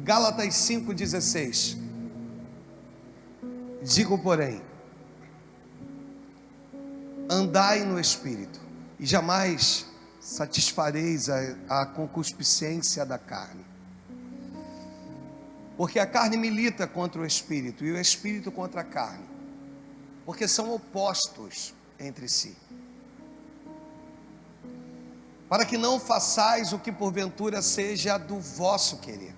Gálatas 5,16. Digo, porém, andai no Espírito, e jamais satisfareis a concupiscência da carne. Porque a carne milita contra o Espírito, e o Espírito contra a carne, porque são opostos entre si, para que não façais o que porventura seja do vosso querer.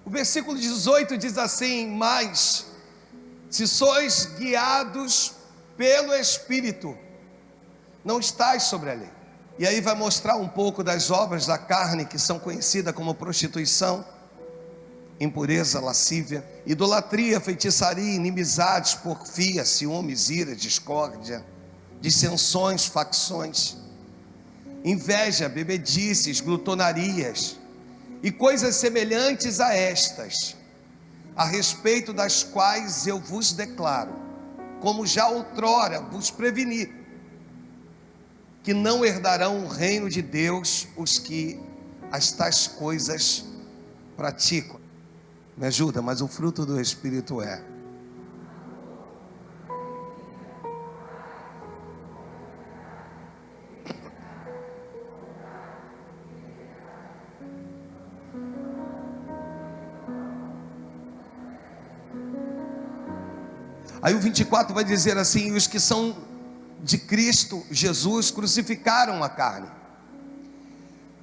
O versículo 18 diz assim: mas se sois guiados pelo Espírito, não estais sobre a lei. E aí vai mostrar um pouco das obras da carne, que são conhecidas como prostituição, impureza, lascívia, idolatria, feitiçaria, inimizades, porfia, ciúmes, ira, discórdia, dissensões, facções, inveja, bebedices, glutonarias e coisas semelhantes a estas, a respeito das quais eu vos declaro, como já outrora vos preveni, que não herdarão o reino de Deus os que estas coisas praticam. Me ajuda, mas o fruto do Espírito é. Aí o 24 vai dizer assim: os que são de Cristo Jesus crucificaram a carne,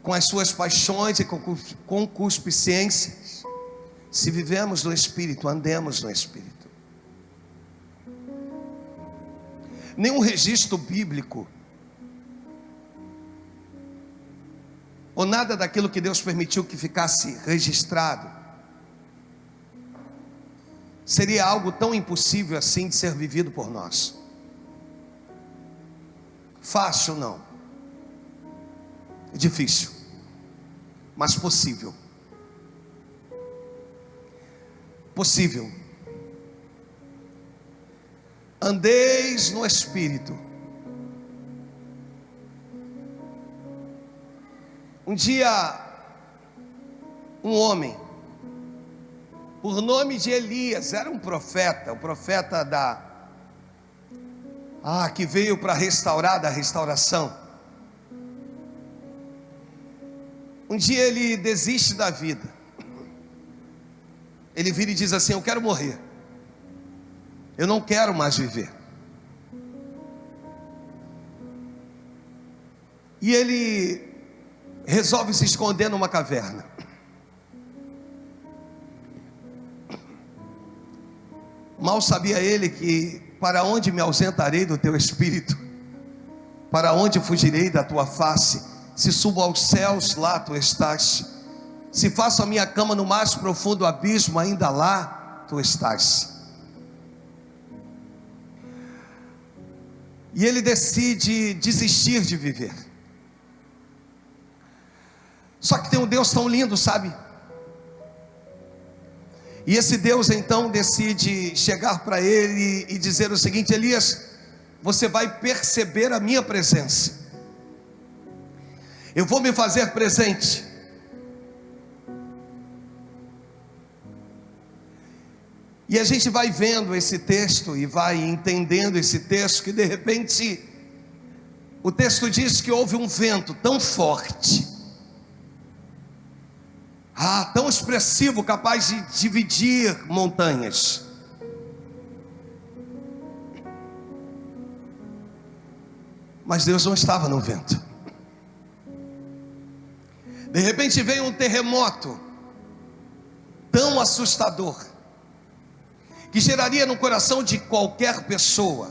com as suas paixões e concupiscências. Se vivemos no Espírito, andemos no Espírito. Nenhum registro bíblico, ou nada daquilo que Deus permitiu que ficasse registrado, seria algo tão impossível assim de ser vivido por nós. Fácil não, é difícil, mas possível. Possível. Andeis no Espírito. Um dia, um homem, por nome de Elias, era um profeta, o profeta que veio para restaurar da restauração. Um dia ele desiste da vida. Ele vira e diz assim: eu quero morrer, eu não quero mais viver. E ele resolve se esconder numa caverna. Mal sabia ele que: para onde me ausentarei do teu espírito? Para onde fugirei da tua face? Se subo aos céus, lá tu estás. Se faço a minha cama no mais profundo abismo, ainda lá tu estás. E ele decide desistir de viver. Só que tem um Deus tão lindo, sabe? E esse Deus então decide chegar para ele e dizer o seguinte: Elias, você vai perceber a minha presença. Eu vou me fazer presente. E a gente vai vendo esse texto e vai entendendo esse texto, que de repente o texto diz que houve um vento tão forte, tão expressivo, capaz de dividir montanhas. Mas Deus não estava no vento. De repente veio um terremoto tão assustador, que geraria no coração de qualquer pessoa,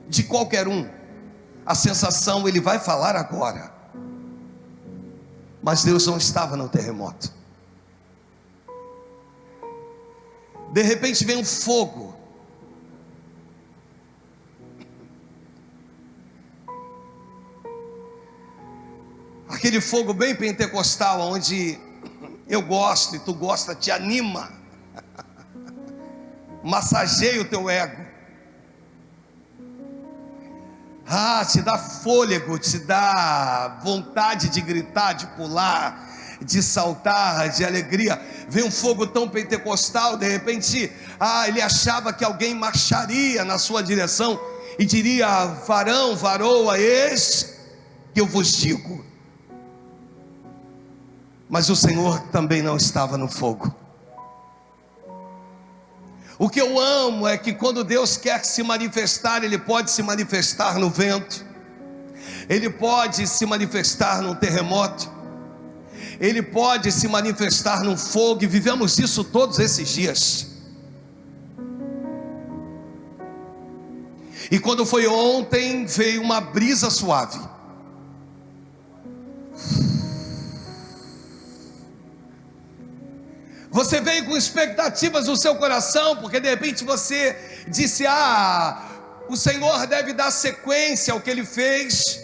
de qualquer um, a sensação: ele vai falar agora. Mas Deus não estava no terremoto. De repente vem um fogo, aquele fogo bem pentecostal, onde eu gosto e tu gosta, te anima, massageia o teu ego, te dá fôlego, te dá vontade de gritar, de pular, de saltar, de alegria. Vem um fogo tão pentecostal, de repente, ele achava que alguém marcharia na sua direção e diria: varão, varoa, eis que eu vos digo. Mas o Senhor também não estava no fogo. O que eu amo é que quando Deus quer se manifestar, Ele pode se manifestar no vento, Ele pode se manifestar num terremoto, Ele pode se manifestar num fogo, e vivemos isso todos esses dias. E quando foi ontem, veio uma brisa suave. Você veio com expectativas no seu coração, porque de repente você disse: o Senhor deve dar sequência ao que Ele fez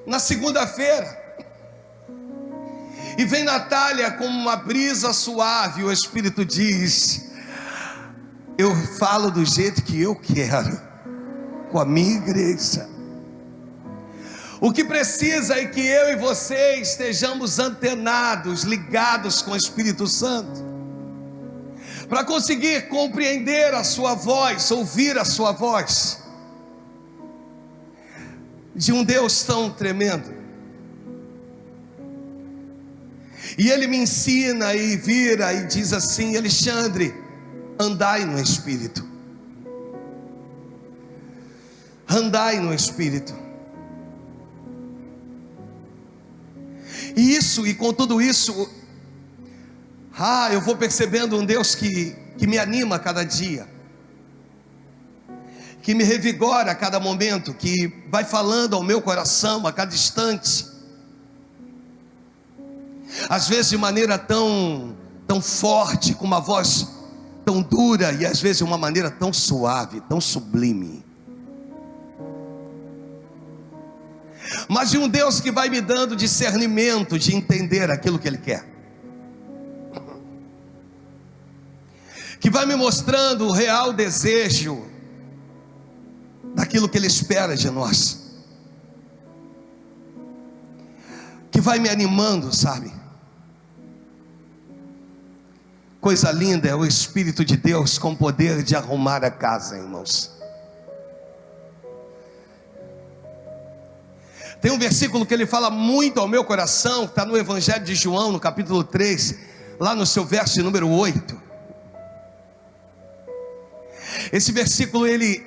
na segunda-feira. E vem Natália com uma brisa suave, e o Espírito diz: eu falo do jeito que eu quero, com a minha igreja. O que precisa é que eu e você estejamos antenados, ligados com o Espírito Santo, para conseguir compreender a sua voz, ouvir a sua voz, de um Deus tão tremendo. E Ele me ensina e vira e diz assim: Alexandre, andai no Espírito. Andai no Espírito. E com tudo isso, eu vou percebendo um Deus que me anima a cada dia, que me revigora a cada momento, que vai falando ao meu coração a cada instante, às vezes de maneira tão forte, com uma voz tão dura, e às vezes de uma maneira tão suave, tão sublime, mas de um Deus que vai me dando discernimento de entender aquilo que Ele quer, que vai me mostrando o real desejo daquilo que Ele espera de nós, que vai me animando, sabe? Coisa linda é o Espírito de Deus com poder de arrumar a casa, irmãos. Tem um versículo que ele fala muito ao meu coração, que está no Evangelho de João, no capítulo 3, lá no seu verso de número 8. Esse versículo, ele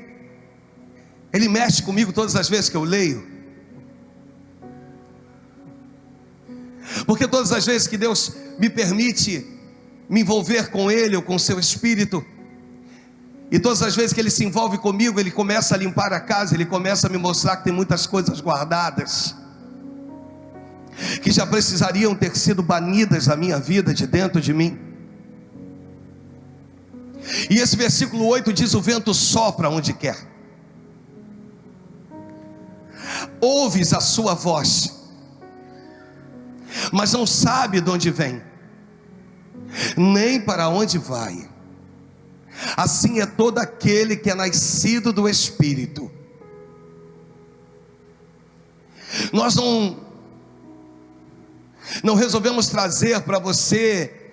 mexe comigo todas as vezes que eu leio, porque todas as vezes que Deus me permite me envolver com Ele, ou com o seu Espírito, e todas as vezes que Ele se envolve comigo, Ele começa a limpar a casa, Ele começa a me mostrar que tem muitas coisas guardadas, que já precisariam ter sido banidas da minha vida, de dentro de mim. E esse versículo 8 diz: o vento sopra onde quer, ouves a sua voz, mas não sabe de onde vem, nem para onde vai. Assim é todo aquele que é nascido do Espírito. Nós não resolvemos trazer para você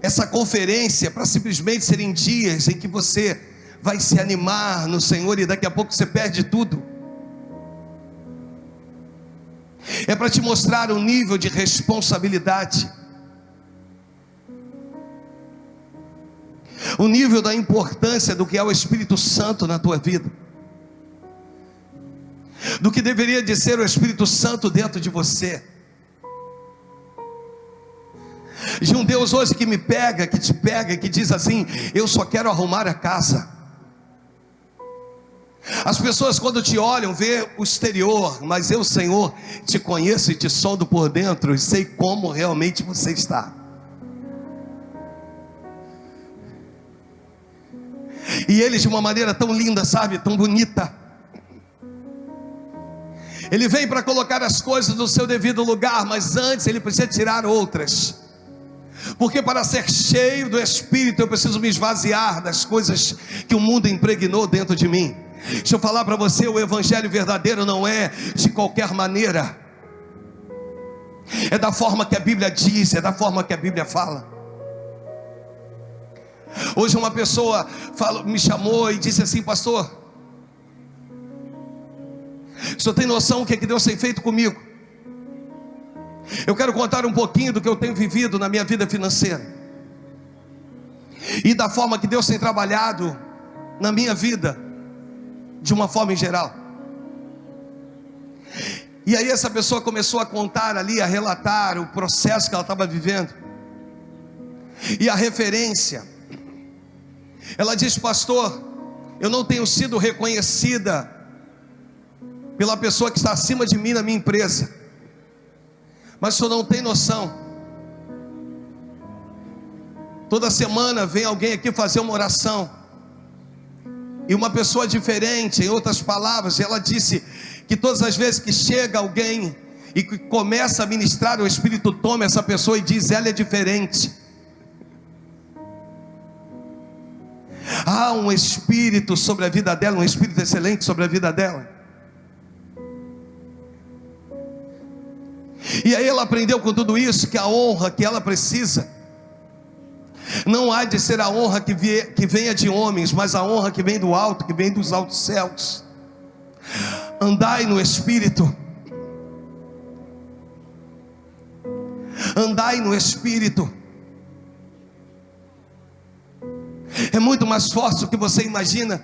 essa conferência para simplesmente serem dias em que você vai se animar no Senhor e daqui a pouco você perde tudo. É para te mostrar um nível de responsabilidade, o nível da importância do que é o Espírito Santo na tua vida, do que deveria de ser o Espírito Santo dentro de você, de um Deus hoje que me pega, que te pega, que diz assim: eu só quero arrumar a casa. As pessoas quando te olham, vê o exterior, mas eu, Senhor, te conheço e te sondo por dentro, e sei como realmente você está. E Ele, de uma maneira tão linda, sabe, tão bonita, Ele vem para colocar as coisas no seu devido lugar, mas antes Ele precisa tirar outras, porque para ser cheio do Espírito eu preciso me esvaziar das coisas que o mundo impregnou dentro de mim. Deixa eu falar para você, o Evangelho verdadeiro não é de qualquer maneira. é da forma que a Bíblia diz, é da forma que a Bíblia fala. Hoje uma pessoa me chamou e disse assim: pastor, o senhor tem noção do que Deus tem feito comigo? Eu quero contar um pouquinho do que eu tenho vivido na minha vida financeira e da forma que Deus tem trabalhado na minha vida, de uma forma em geral. E aí essa pessoa começou a contar ali, a relatar o processo que ela estava vivendo, e a referência. Ela diz: pastor, eu não tenho sido reconhecida pela pessoa que está acima de mim na minha empresa, mas o senhor não tem noção. Toda semana vem alguém aqui fazer uma oração, e uma pessoa diferente, em outras palavras, ela disse que todas as vezes que chega alguém e que começa a ministrar, o Espírito toma essa pessoa e diz: ela é diferente. Há um Espírito sobre a vida dela, um Espírito excelente sobre a vida dela. E aí ela aprendeu com tudo isso que a honra que ela precisa não há de ser a honra que venha de homens, mas a honra que vem do alto, que vem dos altos céus. Andai no Espírito. Andai no Espírito. É muito mais forte do que você imagina.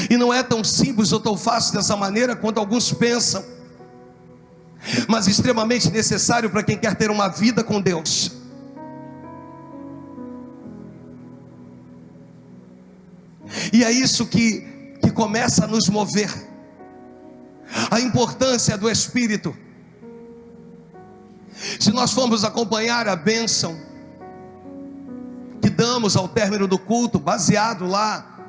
E não é tão simples ou tão fácil dessa maneira quanto alguns pensam, mas extremamente necessário para quem quer ter uma vida com Deus. E é isso que começa a nos mover. A importância do Espírito. Se nós formos acompanhar a bênção que damos ao término do culto, baseado lá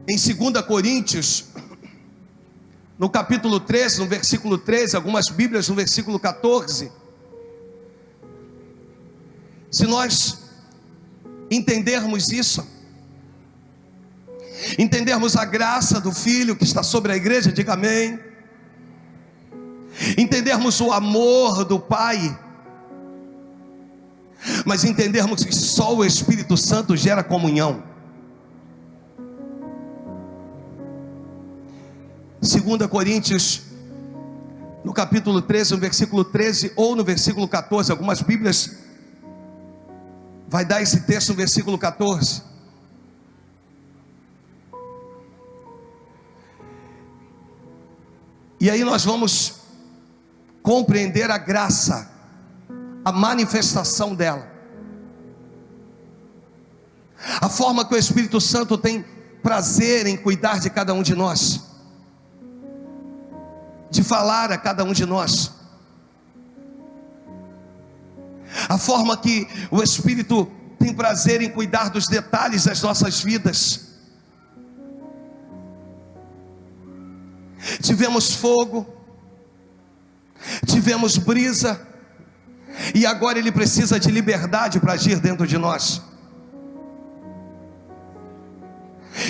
em 2 Coríntios, no capítulo 13, no versículo 13, algumas Bíblias no versículo 14. Se nós entendermos isso, entendermos a graça do Filho que está sobre a igreja, diga amém. Entendermos o amor do Pai, mas entendermos que só o Espírito Santo gera comunhão. 2 Coríntios, no capítulo 13, no versículo 13 ou no versículo 14, algumas Bíblias vai dar esse texto no versículo 14. E aí nós vamos compreender a graça, a manifestação dela, a forma que o Espírito Santo tem prazer em cuidar de cada um de nós, de falar a cada um de nós, a forma que o Espírito tem prazer em cuidar dos detalhes das nossas vidas. Tivemos fogo, tivemos brisa, e agora Ele precisa de liberdade para agir dentro de nós.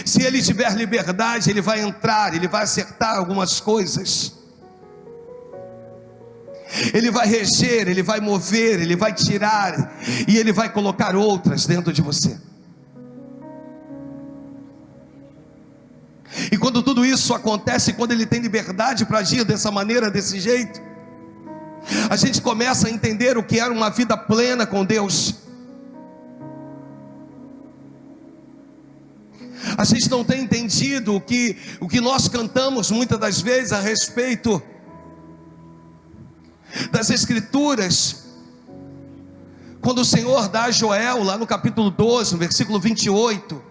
Se Ele tiver liberdade, Ele vai entrar, Ele vai acertar algumas coisas, Ele vai reger, Ele vai mover, Ele vai tirar, e Ele vai colocar outras dentro de você. E quando tudo isso acontece, quando Ele tem liberdade para agir dessa maneira, desse jeito, a gente começa a entender o que era uma vida plena com Deus. A gente não tem entendido o que nós cantamos muitas das vezes a respeito das Escrituras, quando o Senhor dá a Joel, lá no capítulo 12, no versículo 28,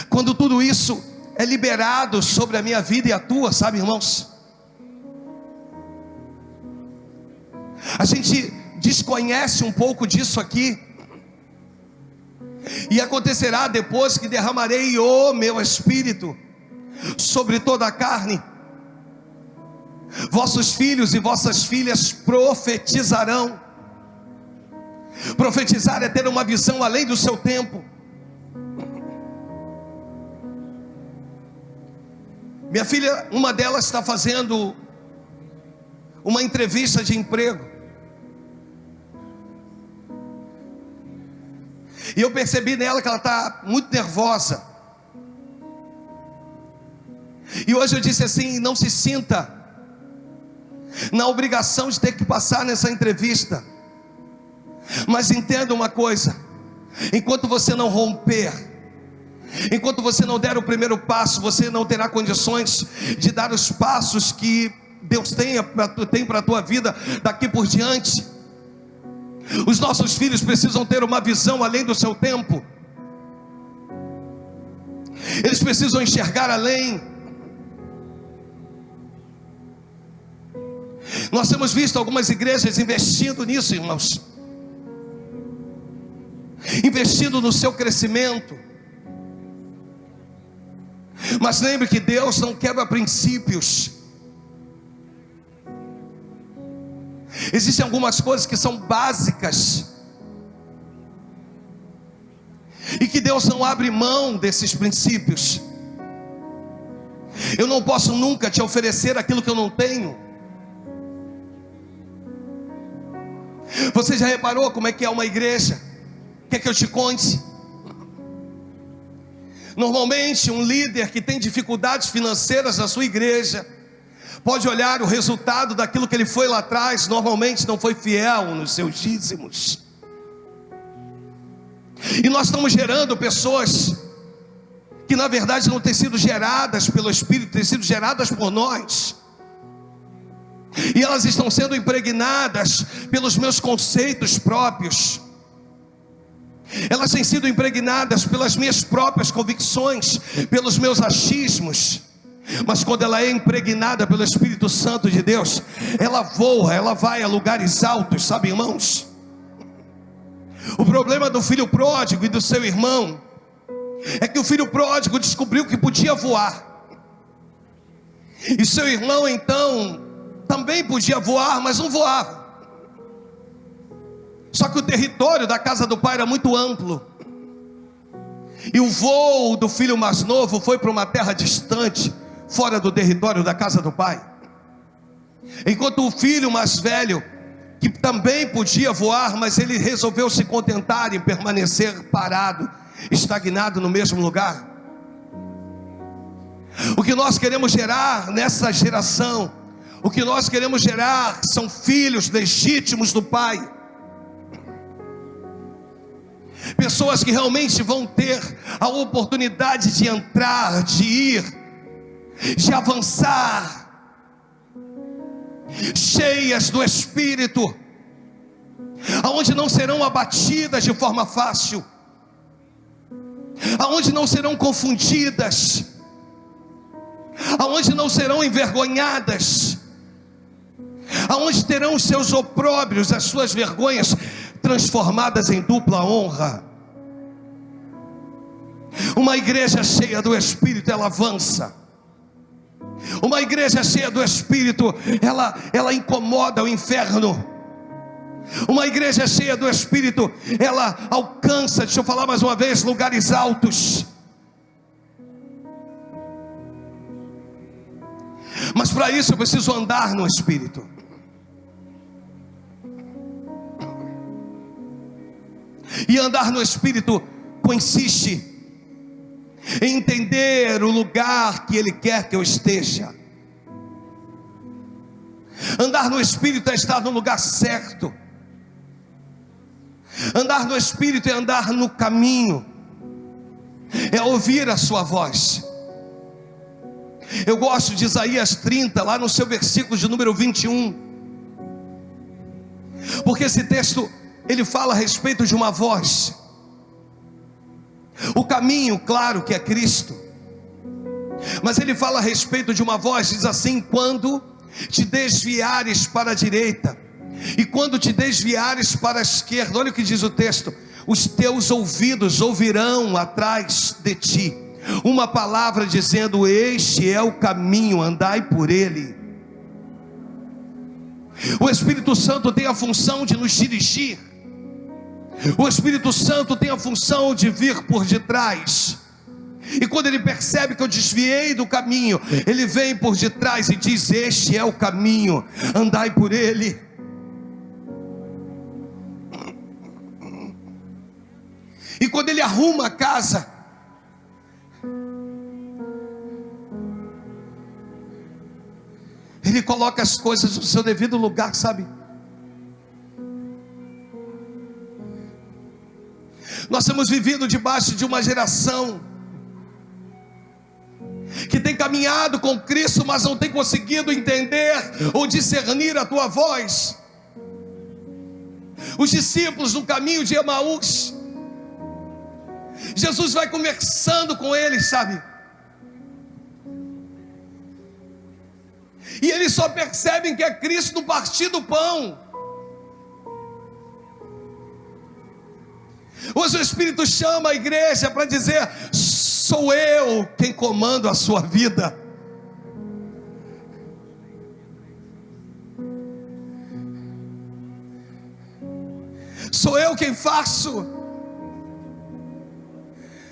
quando tudo isso é liberado sobre a minha vida e a tua, sabe, irmãos? A gente desconhece um pouco disso aqui. E acontecerá depois que derramarei o meu Espírito sobre toda a carne. Vossos filhos e vossas filhas profetizarão. Profetizar é ter uma visão além do seu tempo. Minha filha, uma delas está fazendo uma entrevista de emprego. E eu percebi nela que ela está muito nervosa. E hoje eu disse assim: não se sinta na obrigação de ter que passar nessa entrevista, mas entenda uma coisa: enquanto você não romper, enquanto você não der o primeiro passo, você não terá condições de dar os passos que Deus tem para a tua vida daqui por diante. Os nossos filhos precisam ter uma visão além do seu tempo. Eles precisam enxergar além. Nós temos visto algumas igrejas investindo nisso, irmãos, investindo no seu crescimento. Mas lembre que Deus não quebra princípios. Existem algumas coisas que são básicas e que Deus não abre mão desses princípios. Eu não posso nunca te oferecer aquilo que eu não tenho. Você já reparou como é que é uma igreja? Quer que eu te conte? Normalmente um líder que tem dificuldades financeiras na sua igreja pode olhar o resultado daquilo que ele foi lá atrás. Normalmente não foi fiel nos seus dízimos. E nós estamos gerando pessoas que na verdade não têm sido geradas pelo Espírito, têm sido geradas por nós. E elas estão sendo impregnadas pelos meus conceitos próprios. Elas têm sido impregnadas pelas minhas próprias convicções, pelos meus achismos. Mas quando ela é impregnada pelo Espírito Santo de Deus, ela voa, ela vai a lugares altos, sabe, irmãos? O problema do filho pródigo e do seu irmão é que o filho pródigo descobriu que podia voar, e seu irmão então também podia voar, mas não voava. Só que o território da casa do pai era muito amplo, e o voo do filho mais novo foi para uma terra distante, fora do território da casa do pai. Enquanto o filho mais velho, que também podia voar, mas ele resolveu se contentar em permanecer parado, estagnado no mesmo lugar. O que nós queremos gerar nessa geração, o que nós queremos gerar são filhos legítimos do pai. Pessoas que realmente vão ter a oportunidade de entrar, de ir, de avançar, cheias do Espírito, aonde não serão abatidas de forma fácil, aonde não serão confundidas, aonde não serão envergonhadas, aonde terão os seus opróbrios, as suas vergonhas transformadas em dupla honra. Uma igreja cheia do Espírito, ela avança. Uma igreja cheia do Espírito, ela incomoda o inferno. Uma igreja cheia do Espírito, ela alcança, deixa eu falar mais uma vez, lugares altos. Mas para isso eu preciso andar no Espírito. E andar no Espírito consiste em entender o lugar que Ele quer que eu esteja. Andar no Espírito é estar no lugar certo. Andar no Espírito é andar no caminho, é ouvir a sua voz. Eu gosto de Isaías 30, lá no seu versículo de número 21, porque esse texto, ele fala a respeito de uma voz. O caminho, claro que é Cristo, mas ele fala a respeito de uma voz, diz assim: quando te desviares para a direita, e quando te desviares para a esquerda, olha o que diz o texto: os teus ouvidos ouvirão atrás de ti uma palavra dizendo: este é o caminho, andai por ele. O Espírito Santo tem a função de nos dirigir. O Espírito Santo tem a função de vir por detrás E quando ele percebe que eu desviei do caminho, ele vem por detrás e diz: este é o caminho, andai por ele. E quando ele arruma a casa, ele coloca as coisas no seu devido lugar, sabe? Nós temos vivido debaixo de uma geração que tem caminhado com Cristo, mas não tem conseguido entender ou discernir a tua voz. Os discípulos no caminho de Emaús, Jesus vai conversando com eles, sabe? E eles só percebem que é Cristo no partir do pão. Hoje o Espírito chama a igreja para dizer: sou eu quem comando a sua vida. Sou eu quem faço.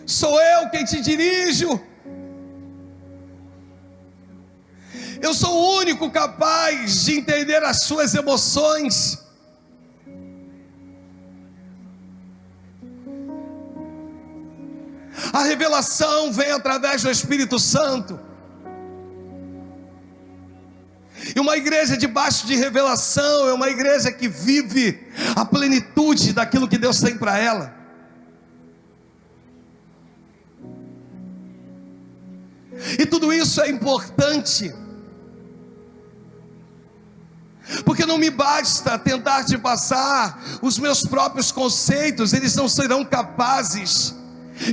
Sou eu quem te dirijo. Eu sou o único capaz de entender as suas emoções. A revelação vem através do Espírito Santo. E uma igreja debaixo de revelação é uma igreja que vive a plenitude daquilo que Deus tem para ela. E tudo isso é importante, porque não me basta tentar te passar os meus próprios conceitos, eles não serão capazes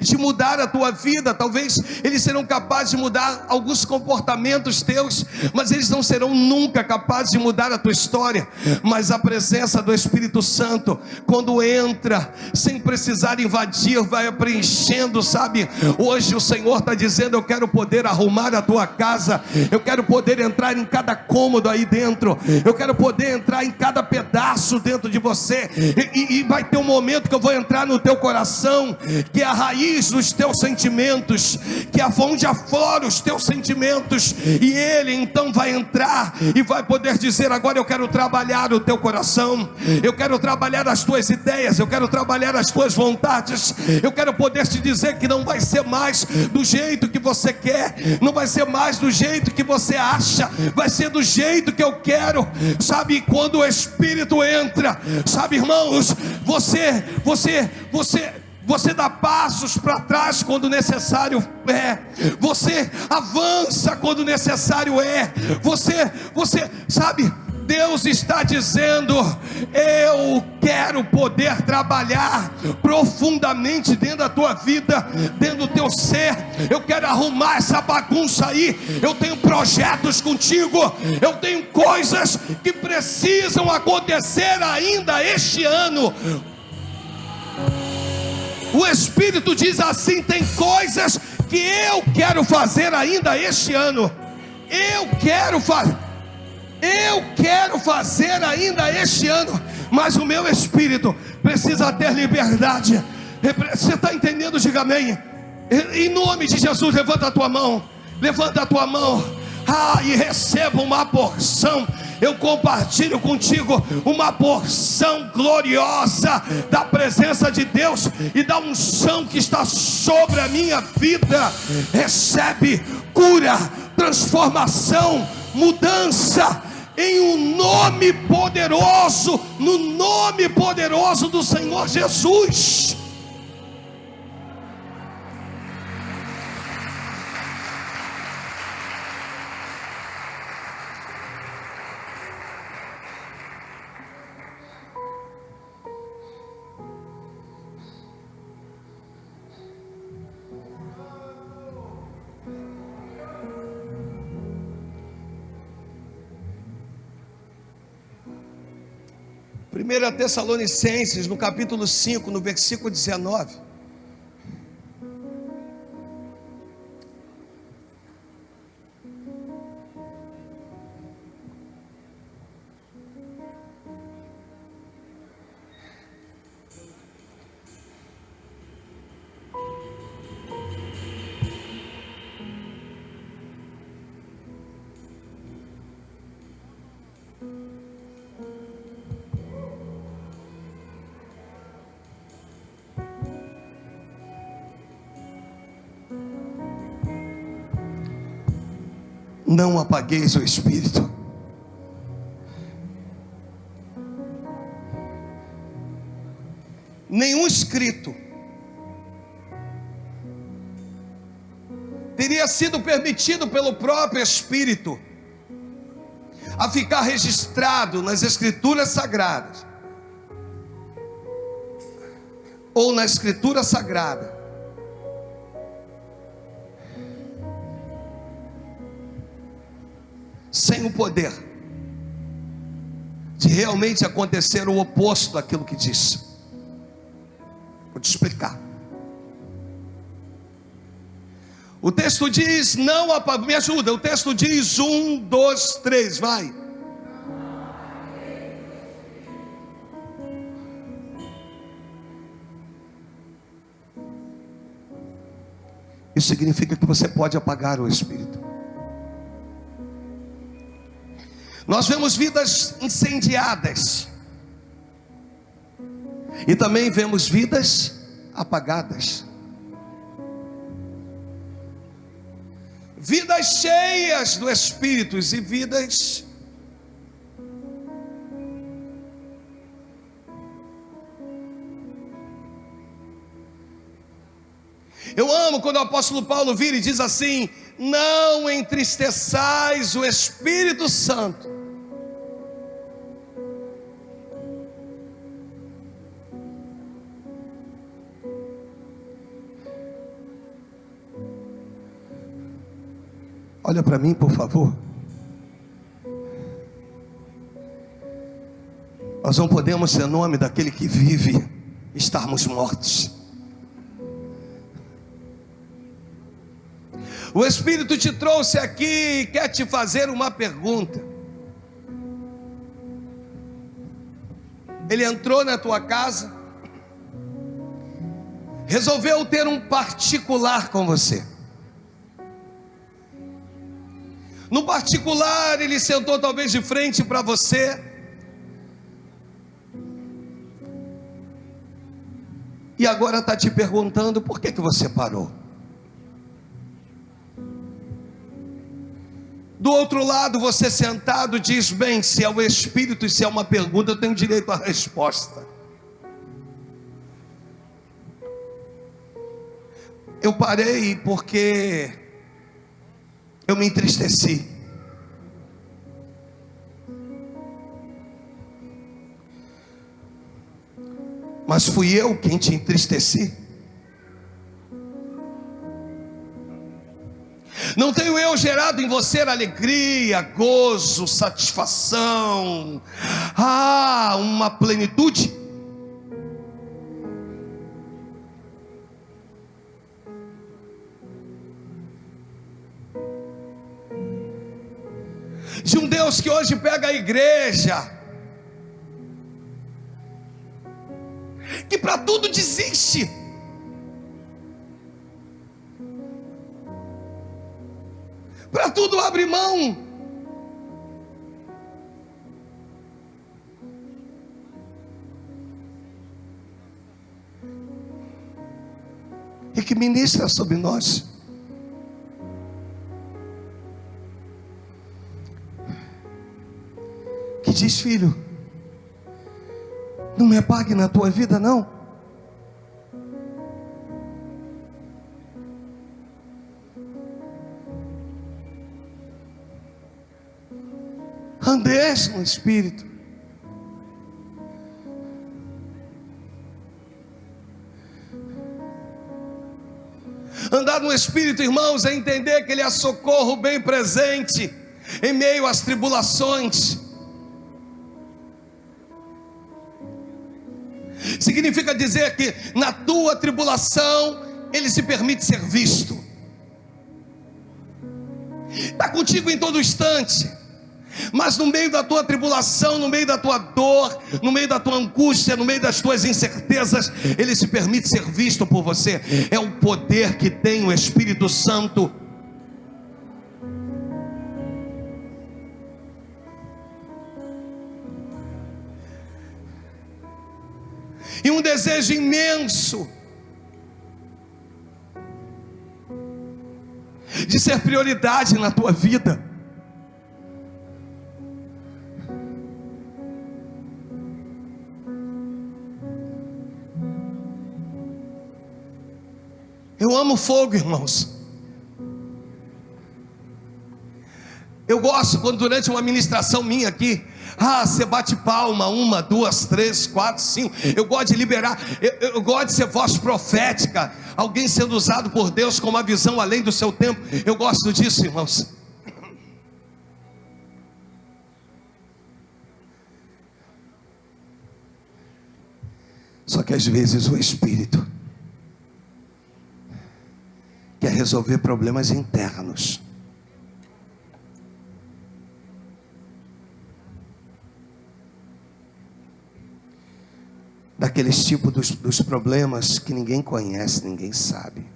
de mudar a tua vida. Talvez eles serão capazes de mudar alguns comportamentos teus, mas eles não serão nunca capazes de mudar a tua história. Mas a presença do Espírito Santo, quando entra, sem precisar invadir, vai preenchendo, sabe? Hoje o Senhor está dizendo: eu quero poder arrumar a tua casa, eu quero poder entrar em cada cômodo aí dentro, eu quero poder entrar em cada pedaço dentro de você, e vai ter um momento que eu vou entrar no teu coração, que é a raiz dos teus sentimentos, que é onde aflora os teus sentimentos, e Ele então vai entrar e vai poder dizer: agora eu quero trabalhar o teu coração, eu quero trabalhar as tuas ideias, eu quero trabalhar as tuas vontades, eu quero poder te dizer que não vai ser mais do jeito que você quer, não vai ser mais do jeito que você acha, vai ser do jeito que eu quero, sabe? Quando o Espírito entra, sabe, irmãos, você dá passos para trás quando necessário é, você avança quando necessário é, você sabe, Deus está dizendo: eu quero poder trabalhar profundamente dentro da tua vida, dentro do teu ser, eu quero arrumar essa bagunça aí, eu tenho projetos contigo, eu tenho coisas que precisam acontecer ainda este ano. O Espírito diz assim: tem coisas que eu quero fazer ainda este ano. Eu quero fazer ainda este ano. Mas o meu espírito precisa ter liberdade. Você está entendendo? Diga amém. Em nome de Jesus, levanta a tua mão. Levanta a tua mão. E receba uma porção. Eu compartilho contigo uma porção gloriosa da presença de Deus e da unção que está sobre a minha vida. Recebe cura, transformação, mudança, em um nome poderoso, no nome poderoso do Senhor Jesus. Primeira Tessalonicenses, no capítulo 5, no versículo 19. não apagueis o Espírito. Nenhum escrito teria sido permitido pelo próprio Espírito a ficar registrado nas Escrituras Sagradas, ou na Escritura Sagrada, sem o poder de realmente acontecer o oposto daquilo que disse. Vou te explicar. O texto diz, não apague, me ajuda, o texto diz 1, 2, 3, vai. Isso significa que você pode apagar o Espírito. Nós vemos vidas incendiadas, e também vemos vidas apagadas. Vidas cheias do Espírito e vidas eu amo quando o apóstolo Paulo vira e diz assim: não entristeçais o Espírito Santo. Olha para mim, por favor. Nós não podemos, em nome daquele que vive, estarmos mortos. O Espírito te trouxe aqui e quer te fazer uma pergunta. Ele entrou na tua casa, resolveu ter um particular com você. No particular, ele sentou talvez de frente para você, e agora está te perguntando por que você parou. Do outro lado, você sentado diz: bem, se é o Espírito e se é uma pergunta, eu tenho direito à resposta. Eu parei porque eu me entristeci. Mas fui eu quem te entristeci? Não tenho eu gerado em você alegria, gozo, satisfação, uma plenitude? De um Deus que hoje pega a igreja, que para tudo desiste, para tudo abre mão, e que ministra sobre nós. Que diz: filho, não me apague na tua vida não. Andes no Espírito. Andar no Espírito, irmãos, é entender que Ele é socorro bem presente em meio às tribulações. Significa dizer que na tua tribulação Ele se permite ser visto. Está contigo em todo instante, mas no meio da tua tribulação, no meio da tua dor, no meio da tua angústia, no meio das tuas incertezas, Ele se permite ser visto por você. É o poder que tem o Espírito Santo. E um desejo imenso de ser prioridade na tua vida. amo fogo, irmãos. Eu gosto quando durante uma ministração minha aqui, você bate palma, 1, 2, 3, 4, 5. Eu gosto de liberar, eu gosto de ser voz profética, alguém sendo usado por Deus com uma visão além do seu tempo. Eu gosto disso, irmãos. Só que às vezes o Espírito quer resolver problemas internos. Daqueles tipos dos problemas que ninguém conhece, ninguém sabe.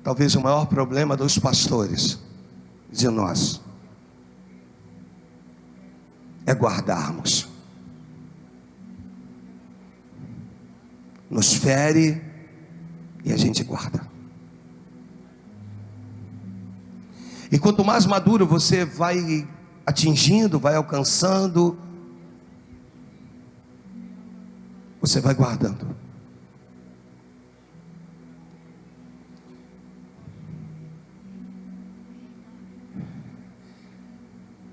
Talvez o maior problema dos pastores, de nós, é guardarmos. Nos fere e a gente guarda. E quanto mais maduro você vai atingindo, vai alcançando, você vai guardando.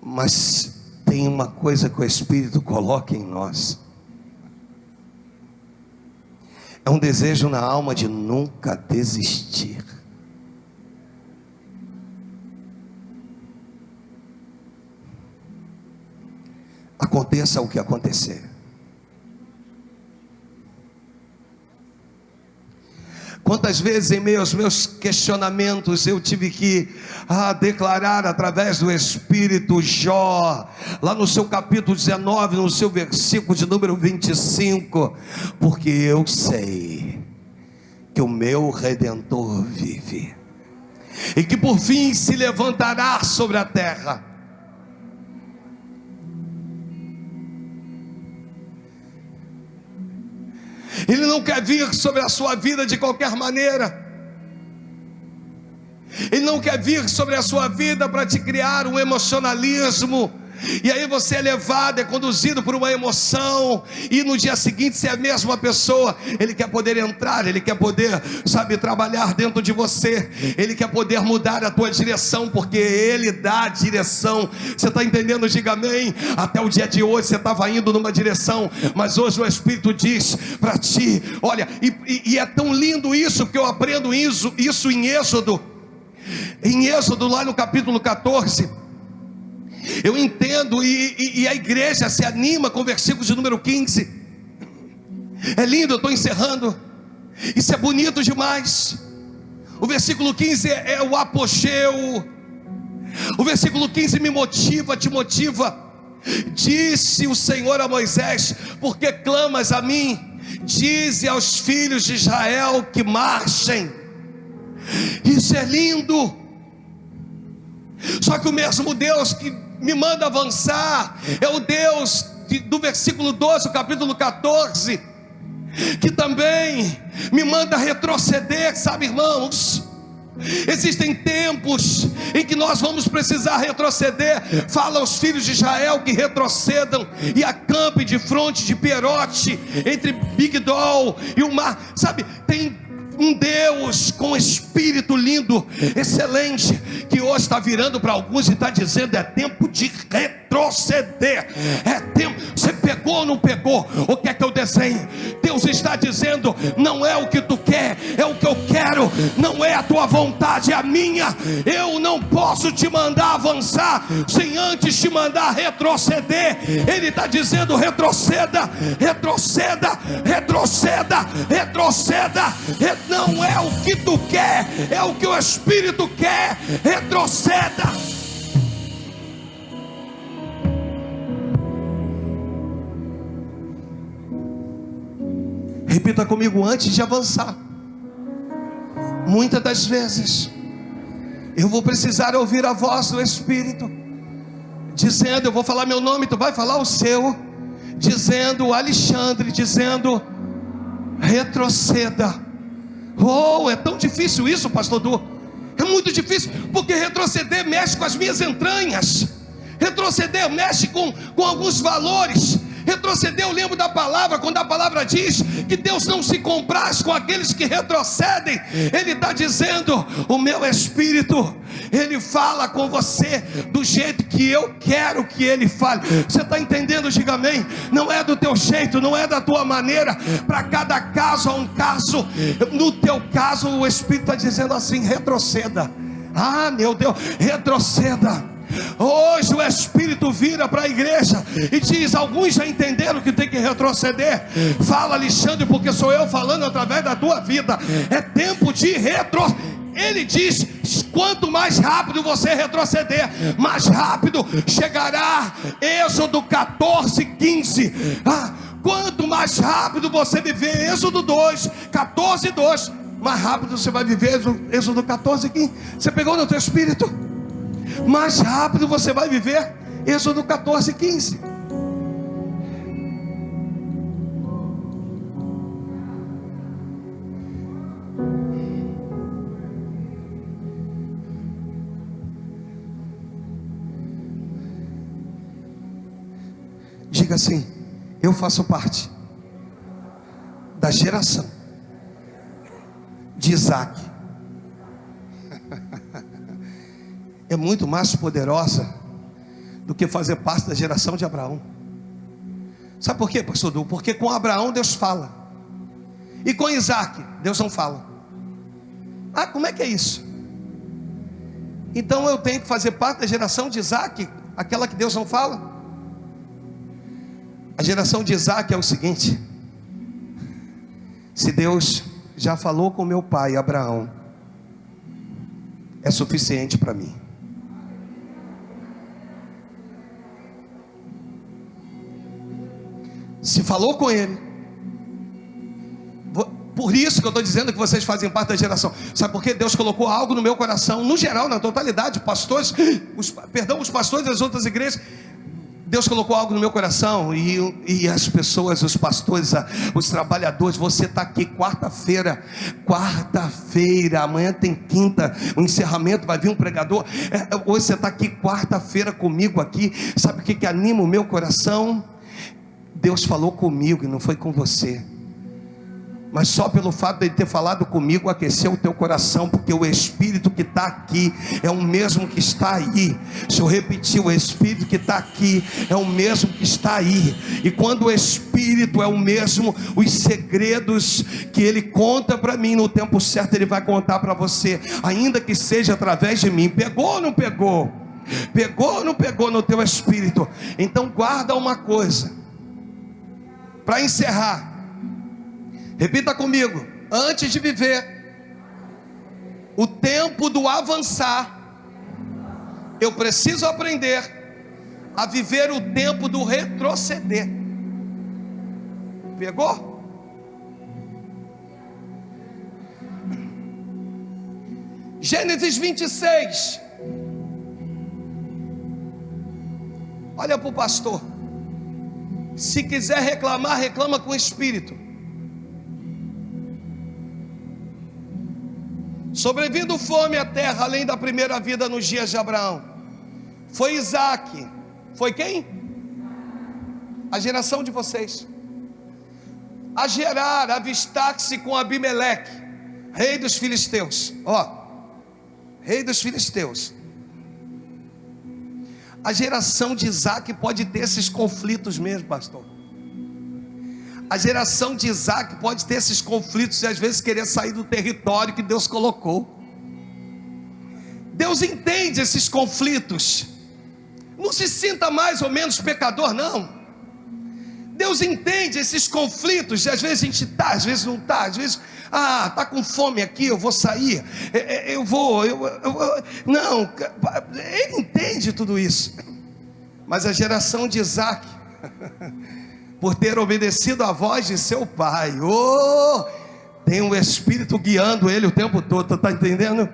Mas tem uma coisa que o Espírito coloca em nós. É um desejo na alma de nunca desistir. Aconteça o que acontecer. Quantas vezes em meio aos meus questionamentos eu tive que declarar através do Espírito. Jó, lá no seu capítulo 19, no seu versículo de número 25, porque eu sei que o meu Redentor vive, e que por fim se levantará sobre a terra. Ele não quer vir sobre a sua vida de qualquer maneira. Ele não quer vir sobre a sua vida para te criar um emocionalismo, e aí você é levado, é conduzido por uma emoção, e no dia seguinte você é a mesma pessoa. Ele quer poder entrar, ele quer poder, trabalhar dentro de você. Ele quer poder mudar a tua direção, porque ele dá a direção. Você está entendendo? Diga amém. Até o dia de hoje você estava indo numa direção, mas hoje o Espírito diz para ti, olha, e é tão lindo isso, que eu aprendo isso em Êxodo. Em Êxodo, lá no capítulo 14, eu entendo, e a igreja se anima com o versículo de número 15. É lindo, eu estou encerrando. Isso é bonito demais. O versículo 15 é o apogeu. O versículo 15 me motiva, te motiva. Disse o Senhor a Moisés: por que clamas a mim? Dize aos filhos de Israel que marchem. Isso é lindo. Só que o mesmo Deus que me manda avançar é o Deus do versículo 12, capítulo 14, que também me manda retroceder. Sabe, irmãos, existem tempos em que nós vamos precisar retroceder. Fala aos filhos de Israel que retrocedam e acampem de fronte de Pierote, entre Migdol e o mar. Sabe, tem um Deus com espírito lindo, excelente, que hoje está virando para alguns e está dizendo: é tempo de retroceder. É tempo. Você pegou ou não pegou? O que é que eu desenho? Deus está dizendo: não é o que tu quer, é o que eu quero. Não é a tua vontade, é a minha. Eu não posso te mandar avançar sem antes te mandar retroceder. Ele está dizendo: retroceda, retroceda, retroceda, retroceda. Não é o que tu quer, é o que o Espírito quer. Retroceda. Repita comigo antes de avançar. Muitas das vezes eu vou precisar ouvir a voz do Espírito dizendo: eu vou falar meu nome, tu vai falar o seu, dizendo Alexandre, dizendo retroceda. Oh, é tão difícil isso, pastor Du. É muito difícil, porque retroceder mexe com as minhas entranhas. Retroceder mexe com alguns valores. Retroceder, eu lembro da palavra, quando a palavra diz que Deus não se compraz com aqueles que retrocedem. Ele está dizendo: o meu Espírito, Ele fala com você do jeito que eu quero que Ele fale. Você está entendendo? Diga amém. Não é do teu jeito, não é da tua maneira. Para cada caso há um caso. No teu caso, o Espírito está dizendo assim: retroceda. Ah, meu Deus, retroceda. Hoje o Espírito vira para a igreja e diz: alguns já entenderam que tem que retroceder. Fala, Alexandre, porque sou eu falando através da tua vida. É tempo de retroceder. Ele diz: quanto mais rápido você retroceder, mais rápido chegará. Êxodo 14:15. Quanto mais rápido você viver, Êxodo 14:2, mais rápido você vai viver. Êxodo 14:15. Você pegou no teu espírito? Mais rápido você vai viver. Êxodo 14:15. Diga assim: eu faço parte da geração de Isaac. É muito mais poderosa do que fazer parte da geração de Abraão. Sabe por quê, pastor Du? Porque com Abraão Deus fala, e com Isaac Deus não fala. Como é que é isso? Então eu tenho que fazer parte da geração de Isaac, aquela que Deus não fala? A geração de Isaac é o seguinte: se Deus já falou com meu pai Abraão, é suficiente para mim. Se falou com ele, por isso que eu estou dizendo que vocês fazem parte da geração. Sabe por quê? Deus colocou algo no meu coração, no geral, na totalidade, pastores, os pastores das outras igrejas. Deus colocou algo no meu coração, e as pessoas, os pastores, os trabalhadores. Você está aqui quarta-feira, amanhã tem quinta, o encerramento, vai vir um pregador. Hoje você está aqui quarta-feira comigo aqui. Sabe o que anima o meu coração? Deus falou comigo e não foi com você. Mas só pelo fato de Ele ter falado comigo, aqueceu o teu coração, porque o Espírito que está aqui é o mesmo que está aí. Se eu repetir, o Espírito que está aqui é o mesmo que está aí. E quando o Espírito é o mesmo, os segredos que Ele conta para mim no tempo certo, Ele vai contar para você, ainda que seja através de mim. Pegou ou não pegou? Pegou ou não pegou no teu espírito? Então guarda uma coisa. Para encerrar, repita comigo: antes de viver o tempo do avançar, eu preciso aprender a viver o tempo do retroceder. Pegou? Gênesis 26. Olha para o pastor. Se quiser reclamar, reclama com o Espírito. Sobrevindo fome à terra, além da primeira vida nos dias de Abraão, foi Isaac. Foi quem? A geração de vocês. A Gerar, avistar-se com Abimeleque, rei dos filisteus. Rei dos filisteus. A geração de Isaac pode ter esses conflitos mesmo, pastor. A geração de Isaac pode ter esses conflitos e às vezes querer sair do território que Deus colocou. Deus entende esses conflitos. Não se sinta mais ou menos pecador, não. Deus entende esses conflitos. Às vezes a gente está, às vezes não está. Às vezes, está com fome aqui, eu vou sair. Não, Ele entende tudo isso. Mas a geração de Isaac, por ter obedecido à voz de seu pai, tem um Espírito guiando ele o tempo todo. Está entendendo?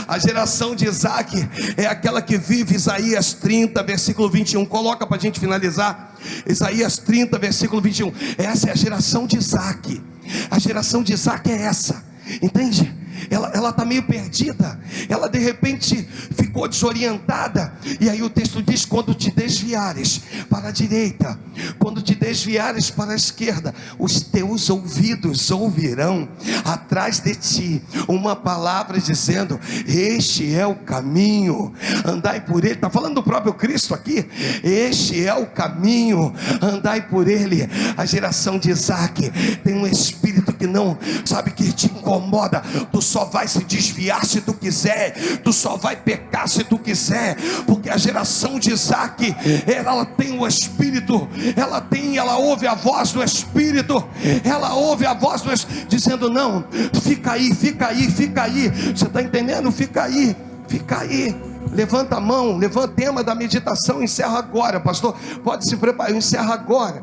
A geração de Isaac é aquela que vive Isaías 30, versículo 21. Coloca para a gente finalizar. Isaías 30, versículo 21. Essa é a geração de Isaac. A geração de Isaac é essa. Entende? ela está meio perdida, ela de repente ficou desorientada. E aí o texto diz: quando te desviares para a direita, quando te desviares para a esquerda, os teus ouvidos ouvirão atrás de ti uma palavra dizendo: este é o caminho, andai por ele. Está falando do próprio Cristo aqui. Este é o caminho, andai por ele. A geração de Isaac tem um espírito que não, sabe, que te incomoda. Tu só vai se desviar se tu quiser, tu só vai pecar se tu quiser, porque a geração de Isaac, ela tem o espírito, ela ouve a voz do espírito, ela ouve a voz do espírito dizendo: não, fica aí, fica aí, fica aí. Você está entendendo? Fica aí, fica aí. Levanta a mão, levanta o tema da meditação. Encerro agora, pastor, pode se preparar. Eu encerro agora,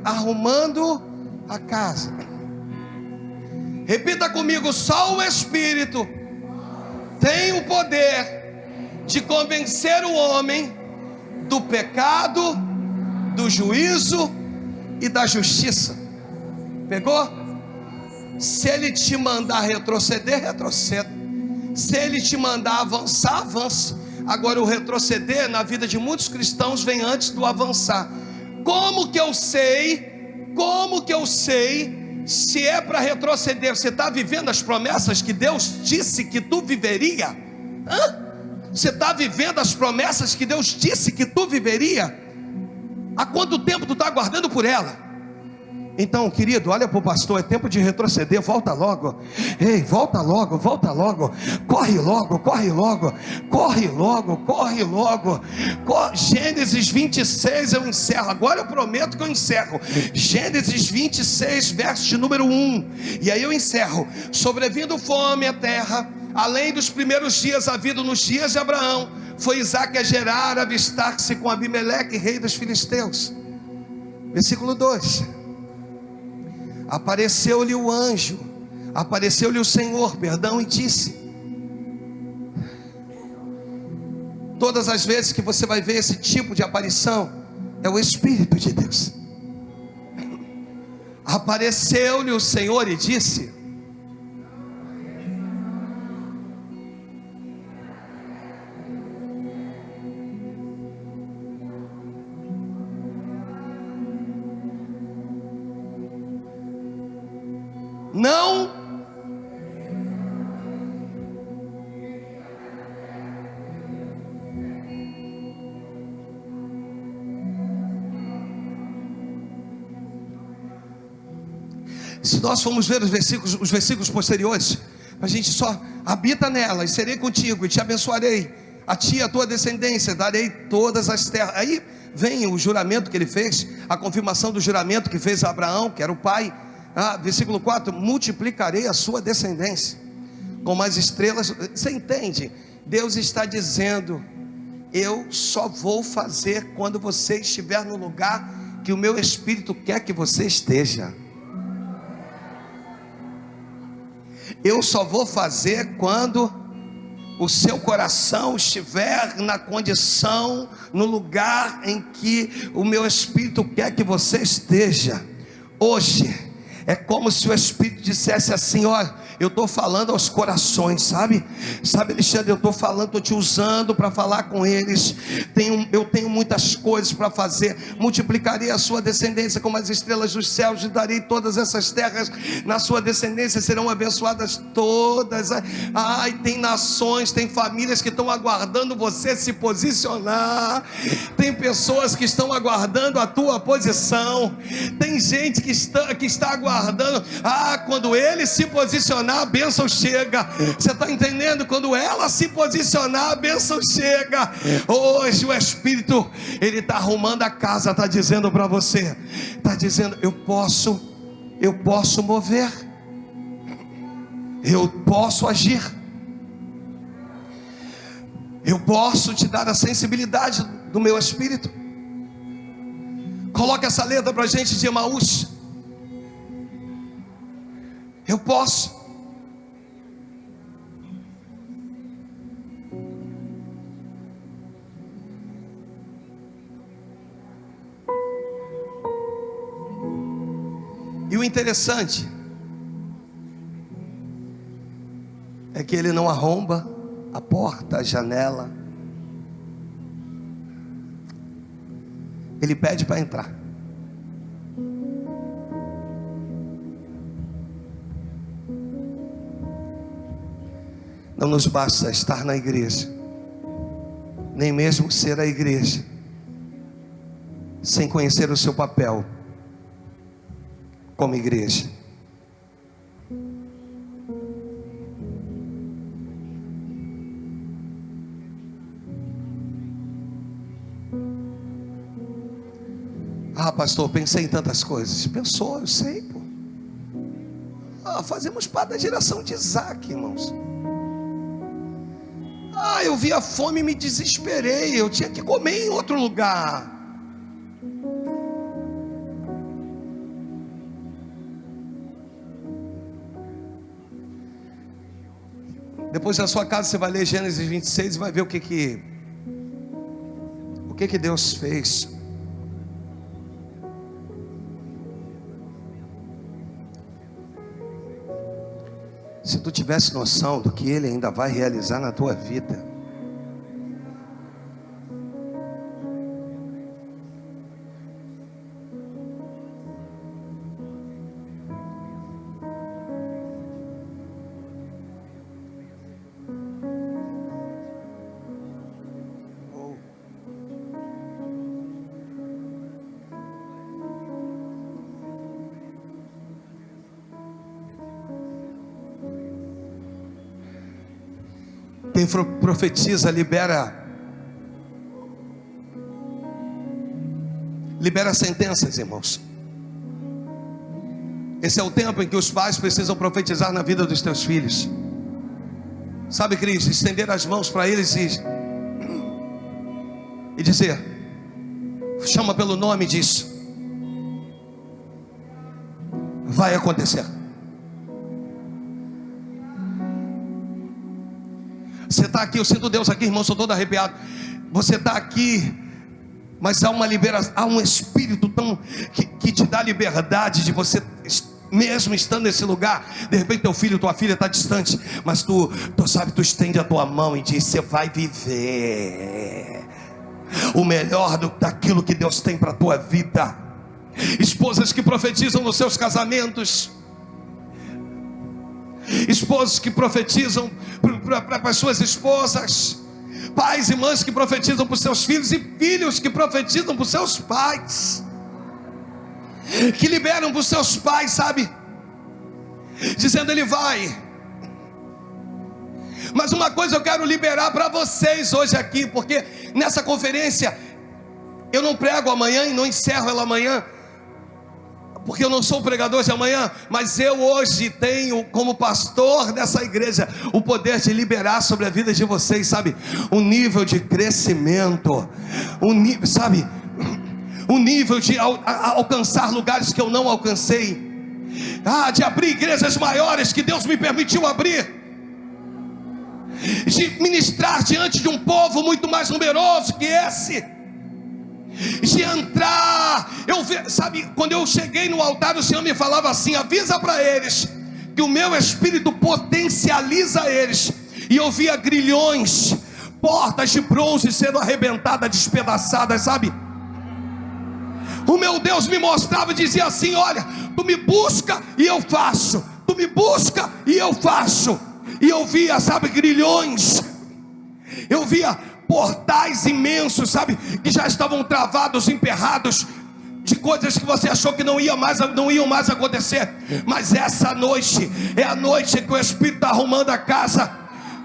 arrumando a casa. Repita comigo: só o Espírito tem o poder de convencer o homem do pecado, do juízo e da justiça. Pegou? Se ele te mandar retroceder, retroceda. Se ele te mandar avançar, avance. Agora, o retroceder na vida de muitos cristãos vem antes do avançar. Como que eu sei? Como que eu sei se é para retroceder? Você está vivendo as promessas que Deus disse que tu viveria? Você está vivendo as promessas que Deus disse que tu viveria? Há quanto tempo tu está aguardando por ela? Então, querido, olha para o pastor: é tempo de retroceder, volta logo. Ei, volta logo, volta logo. Corre logo, corre logo. Corre logo, corre logo. Gênesis 26 eu encerro. Agora eu prometo que eu encerro. Gênesis 26, verso de número 1. E aí eu encerro. Sobrevindo fome à terra, além dos primeiros dias havido nos dias de Abraão, foi Isaque a Gerar, avistar-se com Abimeleque, rei dos filisteus. Versículo 2. Apareceu-lhe o anjo, apareceu-lhe o Senhor, e disse. Todas as vezes que você vai ver esse tipo de aparição, é o Espírito de Deus. Apareceu-lhe o Senhor e disse: não se nós formos ver os versículos posteriores, a gente só: habita nela, e serei contigo, e te abençoarei, a ti e a tua descendência darei todas as terras. Aí vem o juramento que ele fez, a confirmação do juramento que fez a Abraão, que era o pai. Versículo 4: multiplicarei a sua descendência como as estrelas. Você entende? Deus está dizendo: eu só vou fazer quando você estiver no lugar que o meu Espírito quer que você esteja. Eu só vou fazer quando o seu coração estiver na condição, no lugar em que o meu Espírito quer que você esteja. Hoje é como se o Espírito dissesse assim: olha, eu estou falando aos corações, sabe, Alexandre, eu estou falando, estou te usando para falar com eles. Eu tenho muitas coisas para fazer. Multiplicarei a sua descendência como as estrelas dos céus, e darei todas essas terras. Na sua descendência serão abençoadas todas. Tem nações, tem famílias que estão aguardando você se posicionar. Tem pessoas que estão aguardando a tua posição. Tem gente que está aguardando. Quando ele se posicionar, a bênção chega. Você está entendendo? Quando ela se posicionar, a bênção chega. Hoje o Espírito, ele está arrumando a casa, está dizendo para você, está dizendo: eu posso mover, eu posso agir, eu posso te dar a sensibilidade do meu Espírito. Coloca essa letra para a gente de Emaús. Eu posso. E o interessante é que Ele não arromba a porta, a janela. Ele pede para entrar. Não nos basta estar na igreja, nem mesmo ser a igreja, sem conhecer o seu papel como igreja. Ah, pastor, pensei em tantas coisas. Pensou, eu sei, pô. Fazemos parte da geração de Isaac, irmãos. Eu vi a fome e me desesperei. Eu tinha que comer em outro lugar. Depois na sua casa você vai ler Gênesis 26 e vai ver o que Deus fez. Se tu tivesse noção do que Ele ainda vai realizar na tua vida. Quem profetiza libera sentenças, irmãos. Esse é o tempo em que os pais precisam profetizar na vida dos teus filhos. Sabe, Cris, estender as mãos para eles e dizer: chama pelo nome disso, vai acontecer. Você está aqui, eu sinto Deus aqui, irmão, sou todo arrepiado. Você está aqui, mas há uma liberação, há um espírito tão que te dá liberdade de você, mesmo estando nesse lugar. De repente teu filho, tua filha está distante, mas tu sabe, tu estende a tua mão e diz: você vai viver o melhor daquilo que Deus tem para a tua vida. Esposas que profetizam nos seus casamentos, esposos que profetizam para as suas esposas, pais e mães que profetizam para os seus filhos, e filhos que profetizam para os seus pais, que liberam para os seus pais, sabe, dizendo: Ele vai. Mas uma coisa eu quero liberar para vocês hoje aqui, porque nessa conferência eu não prego amanhã e não encerro ela amanhã, porque eu não sou o pregador de amanhã, mas eu hoje tenho, como pastor dessa igreja, o poder de liberar sobre a vida de vocês, sabe, um nível de crescimento, um nível de alcançar lugares que eu não alcancei, de abrir igrejas maiores que Deus me permitiu abrir, de ministrar diante de um povo muito mais numeroso que esse, de entrar. Sabe, quando eu cheguei no altar, o Senhor me falava assim: avisa para eles que o meu espírito potencializa eles. E eu via grilhões, portas de bronze sendo arrebentadas, despedaçadas, sabe. O meu Deus me mostrava e dizia assim: olha, tu me busca e eu faço, tu me busca e eu faço. E eu via, sabe, grilhões, eu via portais imensos, sabe, que já estavam travados, emperrados, de coisas que você achou que não iam mais acontecer. Mas essa noite é a noite que o Espírito está arrumando a casa.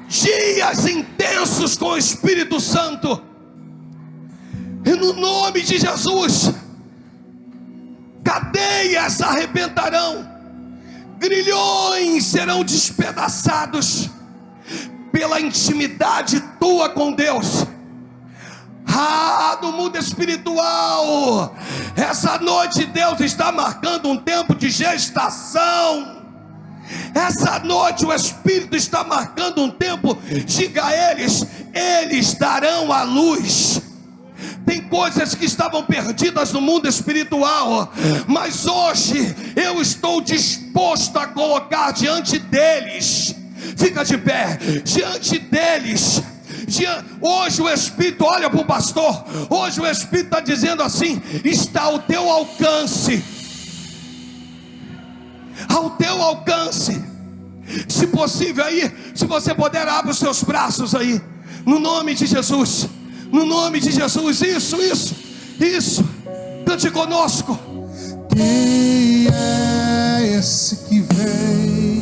Dias intensos com o Espírito Santo, e no nome de Jesus, cadeias arrebentarão, grilhões serão despedaçados pela intimidade tua com Deus. No mundo espiritual, essa noite Deus está marcando um tempo de gestação. Essa noite o Espírito está marcando um tempo. Diga a eles darão a luz. Tem coisas que estavam perdidas no mundo espiritual, mas hoje eu estou disposto a colocar diante deles fica de pé diante deles. Hoje o Espírito olha para o pastor. Hoje o Espírito está dizendo assim: está ao teu alcance. Ao teu alcance. Se possível aí, se você puder, abra os seus braços aí, no nome de Jesus. No nome de Jesus. Isso. Cante conosco. Quem é esse que vem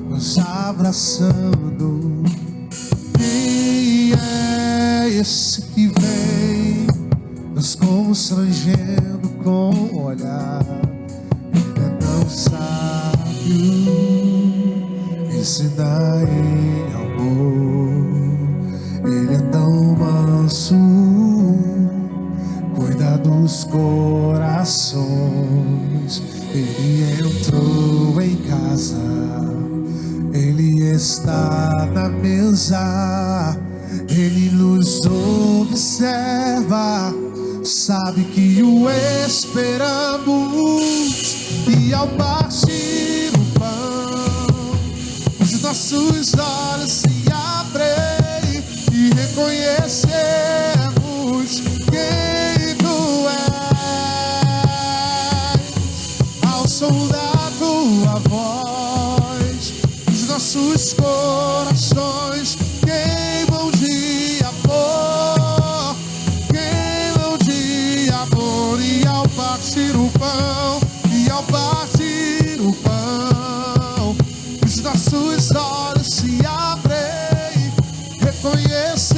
nos abraçando? Quem é esse que vem nos constrangendo com o olhar? Ele é tão sábio, ensina em amor. Ele é tão manso, cuida dos corações. Ele entrou em casa, Ele está na mesa, Ele nos observa, sabe que o esperamos. E ao partir o pão, os nossos olhos se abrem e reconhecemos quem Tu és. Ao som da Tua voz, os nossos corações queimam de amor, queimam de amor. E ao partir o pão, os nossos olhos se abrem, reconhecemos